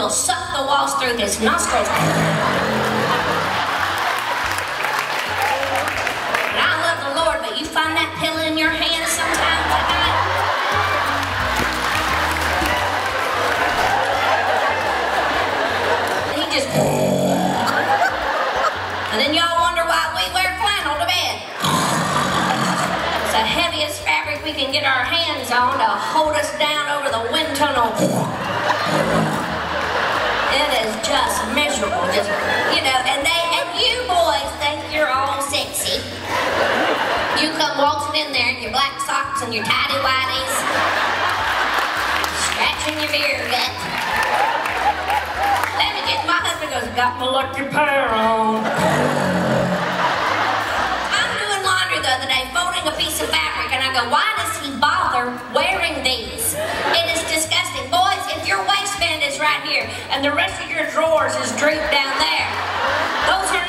will suck the walls through his nostrils. And I love the Lord, but you find that pillow in your hand sometimes at night. He just... And then y'all wonder why we wear flannel to bed. It's the heaviest fabric we can get our hands on to hold us down over the wind tunnel. It is just miserable, just, you know, and you boys think you're all sexy. You come waltzing in there in your black socks and your tighty-whities, scratching your beer gut. Let me get, my husband goes, got my lucky pair on. I'm doing laundry the other day, folding a piece of fabric, and I go, why does he bother wearing these? It is disgusting. Boys, if your waistband is right here, and the rest of your drawers is drooped down there, those are